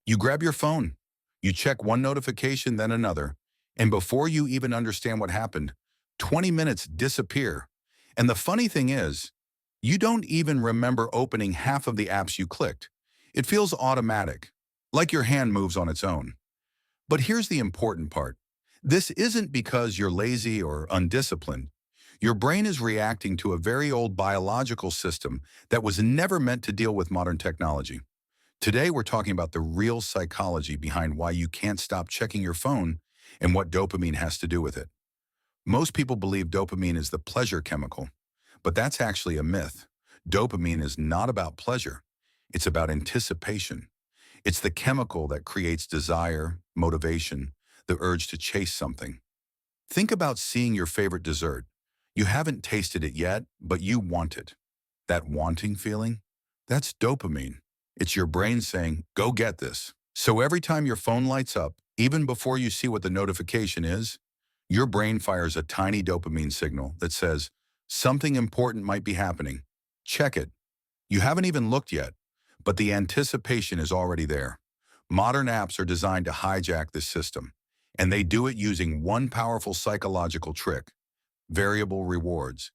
You grab your phone, you check one notification, then another, and before you even understand what happened, 20 minutes disappear. And the funny thing is, you don't even remember opening half of the apps you clicked. It feels automatic, like your hand moves on its own. But here's the important part. This isn't because you're lazy or undisciplined. Your brain is reacting to a very old biological system that was never meant to deal with modern technology. Today, we're talking about the real psychology behind why you can't stop checking your phone and what dopamine has to do with it. Most people believe dopamine is the pleasure chemical, but that's actually a myth. Dopamine is not about pleasure. It's about anticipation. It's the chemical that creates desire, motivation, the urge to chase something. Think about seeing your favorite dessert. You haven't tasted it yet, but you want it. That wanting feeling, that's dopamine. It's your brain saying, go get this. So every time your phone lights up, even before you see what the notification is, your brain fires a tiny dopamine signal that says, something important might be happening. Check it. You haven't even looked yet, but the anticipation is already there. Modern apps are designed to hijack this system, and they do it using one powerful psychological trick: variable rewards.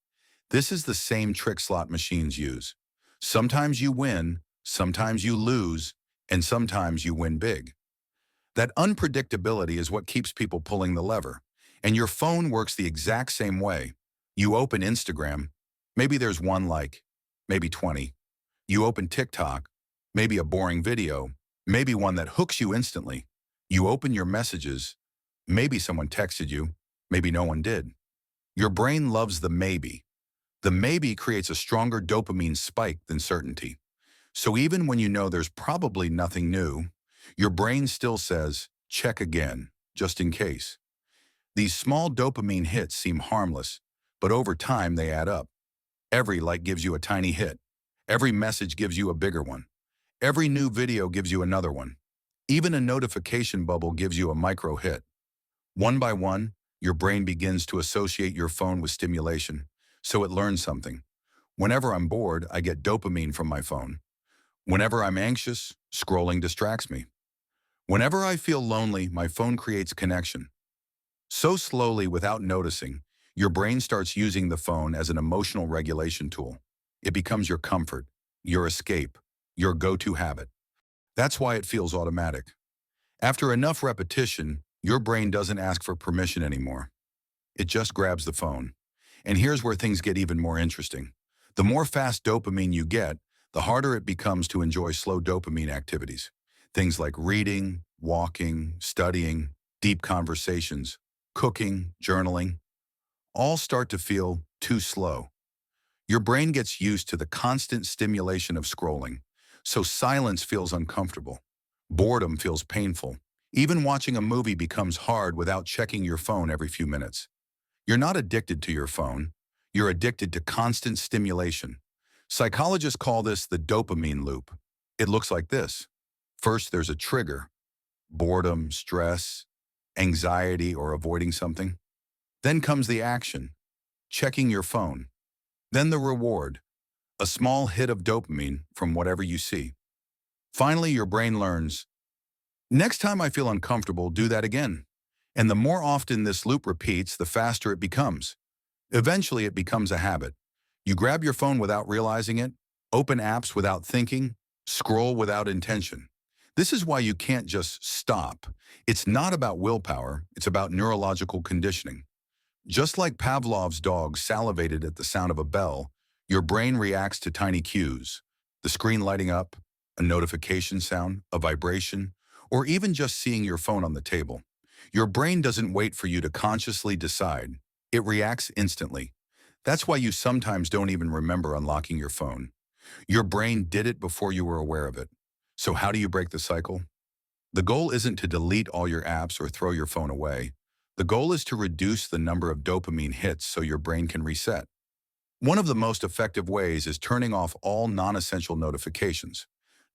This is the same trick slot machines use. Sometimes you win, sometimes you lose, and sometimes you win big. That unpredictability is what keeps people pulling the lever. And your phone works the exact same way. You open Instagram, maybe there's one like, maybe 20. You open TikTok, maybe a boring video, maybe one that hooks you instantly. You open your messages, maybe someone texted you, maybe no one did. Your brain loves the maybe. The maybe creates a stronger dopamine spike than certainty. So even when you know there's probably nothing new, your brain still says, check again, just in case. These small dopamine hits seem harmless, but over time they add up. Every like gives you a tiny hit. Every message gives you a bigger one. Every new video gives you another one. Even a notification bubble gives you a micro hit. One by one, your brain begins to associate your phone with stimulation, so it learns something. Whenever I'm bored, I get dopamine from my phone. Whenever I'm anxious, scrolling distracts me. Whenever I feel lonely, my phone creates connection. So slowly, without noticing, your brain starts using the phone as an emotional regulation tool. It becomes your comfort, your escape, your go-to habit. That's why it feels automatic. After enough repetition, your brain doesn't ask for permission anymore. It just grabs the phone. And here's where things get even more interesting. The more fast dopamine you get, the harder it becomes to enjoy slow dopamine activities. Things like reading, walking, studying, deep conversations, cooking, journaling, all start to feel too slow. Your brain gets used to the constant stimulation of scrolling, so silence feels uncomfortable. Boredom feels painful. Even watching a movie becomes hard without checking your phone every few minutes. You're not addicted to your phone. You're addicted to constant stimulation. Psychologists call this the dopamine loop. It looks like this. First, there's a trigger: boredom, stress, anxiety, or avoiding something. Then comes the action: checking your phone. Then the reward: a small hit of dopamine from whatever you see. Finally, your brain learns, next time I feel uncomfortable, do that again. And the more often this loop repeats, the faster it becomes. Eventually, it becomes a habit. You grab your phone without realizing it, open apps without thinking, scroll without intention. This is why you can't just stop. It's not about willpower, it's about neurological conditioning. Just like Pavlov's dog salivated at the sound of a bell, your brain reacts to tiny cues: the screen lighting up, a notification sound, a vibration, or even just seeing your phone on the table. Your brain doesn't wait for you to consciously decide. It reacts instantly. That's why you sometimes don't even remember unlocking your phone. Your brain did it before you were aware of it. So how do you break the cycle? The goal isn't to delete all your apps or throw your phone away. The goal is to reduce the number of dopamine hits so your brain can reset. One of the most effective ways is turning off all non-essential notifications.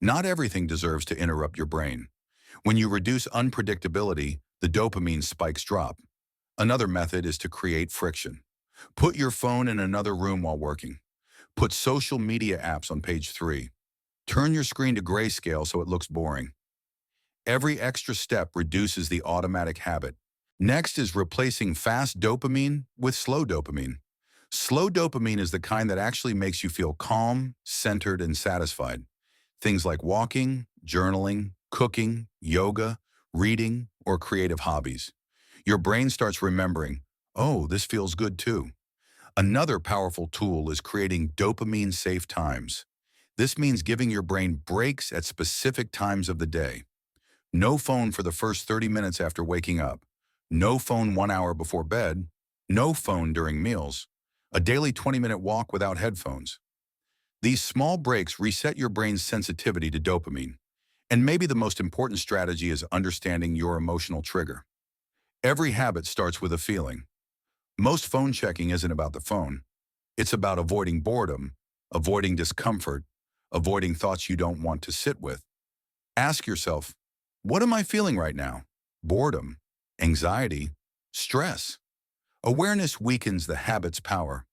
Not everything deserves to interrupt your brain. When you reduce unpredictability, the dopamine spikes drop. Another method is to create friction. Put your phone in another room while working. Put social media apps on page 3. Turn your screen to grayscale so it looks boring. Every extra step reduces the automatic habit. Next is replacing fast dopamine with slow dopamine. Slow dopamine is the kind that actually makes you feel calm, centered, and satisfied. Things like walking, journaling, cooking, yoga, reading, or creative hobbies. Your brain starts remembering, oh, this feels good too. Another powerful tool is creating dopamine-safe times. This means giving your brain breaks at specific times of the day. No phone for the first 30 minutes after waking up. No phone 1 hour before bed. No phone during meals. A daily 20-minute walk without headphones. These small breaks reset your brain's sensitivity to dopamine. And maybe the most important strategy is understanding your emotional trigger. Every habit starts with a feeling. Most phone checking isn't about the phone. It's about avoiding boredom, avoiding discomfort, avoiding thoughts you don't want to sit with. Ask yourself, what am I feeling right now? Boredom, anxiety, stress. Awareness weakens the habit's power.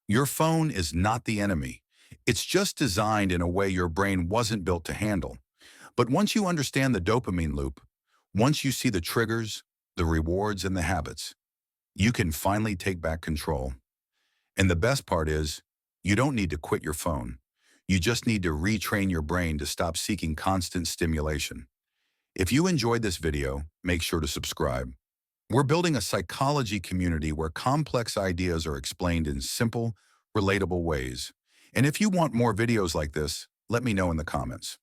Your phone is not the enemy. It's just designed in a way your brain wasn't built to handle. But once you understand the dopamine loop, once you see the triggers, the rewards, and the habits, you can finally take back control. And the best part is, you don't need to quit your phone. You just need to retrain your brain to stop seeking constant stimulation. If you enjoyed this video, make sure to subscribe. We're building a psychology community where complex ideas are explained in simple, relatable ways. And if you want more videos like this, let me know in the comments.